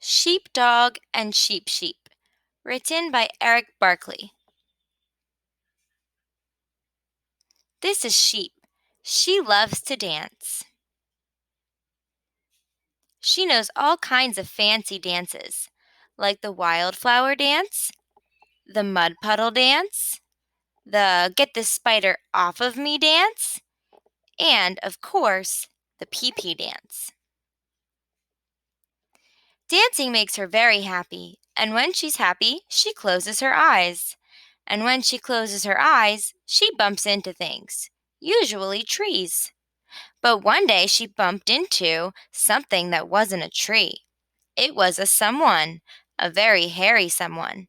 Sheepdog and Sheep Sheep, written by Eric Barkley. This is Sheep. She loves to dance. She knows all kinds of fancy dances, like the wildflower dance, the mud puddle dance, the get this spider off of me dance, and, of course, the pee pee dance. Dancing makes her very happy, and when she's happy, she closes her eyes. And when she closes her eyes, she bumps into things, usually trees. But one day she bumped into something that wasn't a tree. It was a someone, a very hairy someone.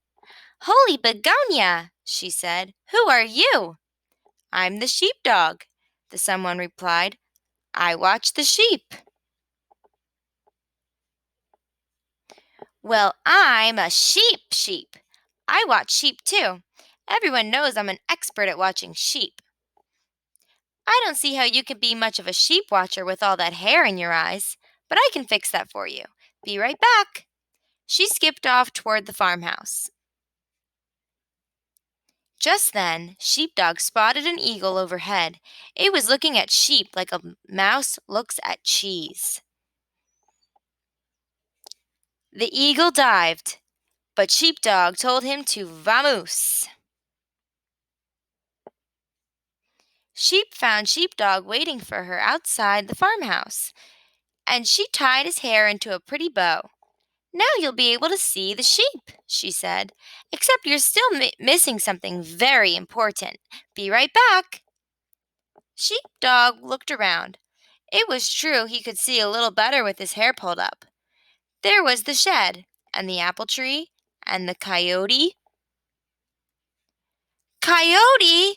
Holy begonia, she said. Who are you? I'm the sheepdog, the someone replied. I watch the sheep. Well, I'm a sheep. I watch sheep too. Everyone knows I'm an expert at watching sheep. I don't see how you could be much of a sheep watcher with all that hair in your eyes, but I can fix that for you. Be right back. She skipped off toward the farmhouse. Just then, Sheepdog spotted an eagle overhead. It was looking at sheep like a mouse looks at cheese. The eagle dived, but Sheepdog told him to vamoose. Sheep found Sheepdog waiting for her outside the farmhouse, and she tied his hair into a pretty bow. Now you'll be able to see the sheep, she said, except you're still missing something very important. Be right back. Sheepdog looked around. It was true he could see a little better with his hair pulled up. There was the shed, and the apple tree, and the coyote. Coyote!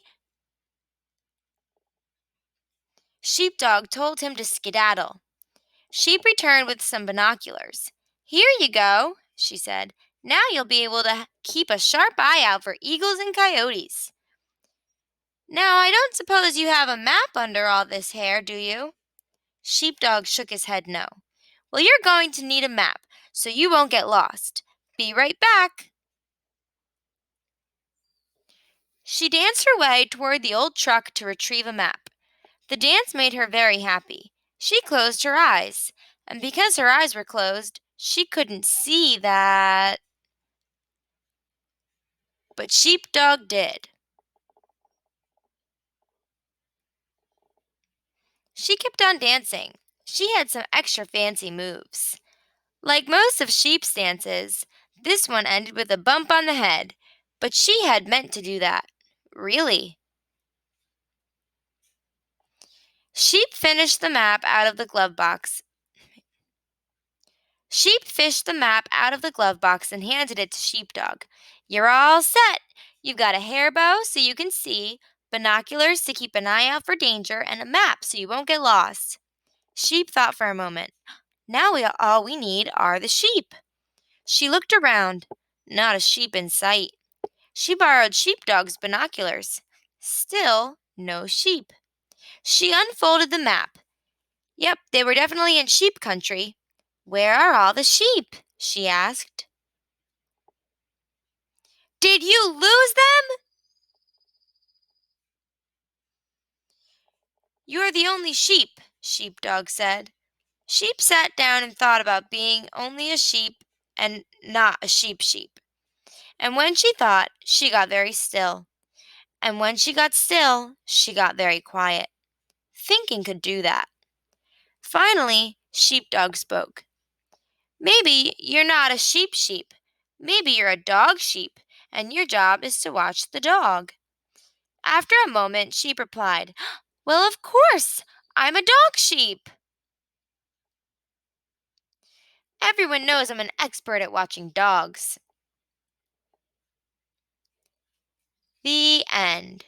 Sheepdog told him to skedaddle. Sheep returned with some binoculars. Here you go, she said. Now you'll be able to keep a sharp eye out for eagles and coyotes. Now, I don't suppose you have a map under all this hair, do you? Sheepdog shook his head no. Well, you're going to need a map, so you won't get lost. Be right back. She danced her way toward the old truck to retrieve a map. The dance made her very happy. She closed her eyes, and because her eyes were closed, she couldn't see that. But Sheepdog did. She kept on dancing. She had some extra fancy moves. Like most of Sheep's dances, this one ended with a bump on the head, but she had meant to do that. Really. Sheep finished the map out of the glove box. Sheep fished the map out of the glove box and handed it to Sheepdog. You're all set. You've got a hair bow so you can see, binoculars to keep an eye out for danger, and a map so you won't get lost. Sheep thought for a moment. Now all we need are the sheep. She looked around. Not a sheep in sight. She borrowed Sheepdog's binoculars. Still no sheep. She unfolded the map. Yep, they were definitely in sheep country. Where are all the sheep? She asked. Did you lose them? You're the only sheep, Sheepdog said. Sheep sat down and thought about being only a sheep and not a sheep. And when she thought, she got very still. And when she got still, she got very quiet. Thinking could do that. Finally, Sheepdog spoke. Maybe you're not a sheep. Maybe you're a dog sheep, and your job is to watch the dog. After a moment, Sheep replied, Well, of course, I'm a dog sheep. Everyone knows I'm an expert at watching dogs. The end.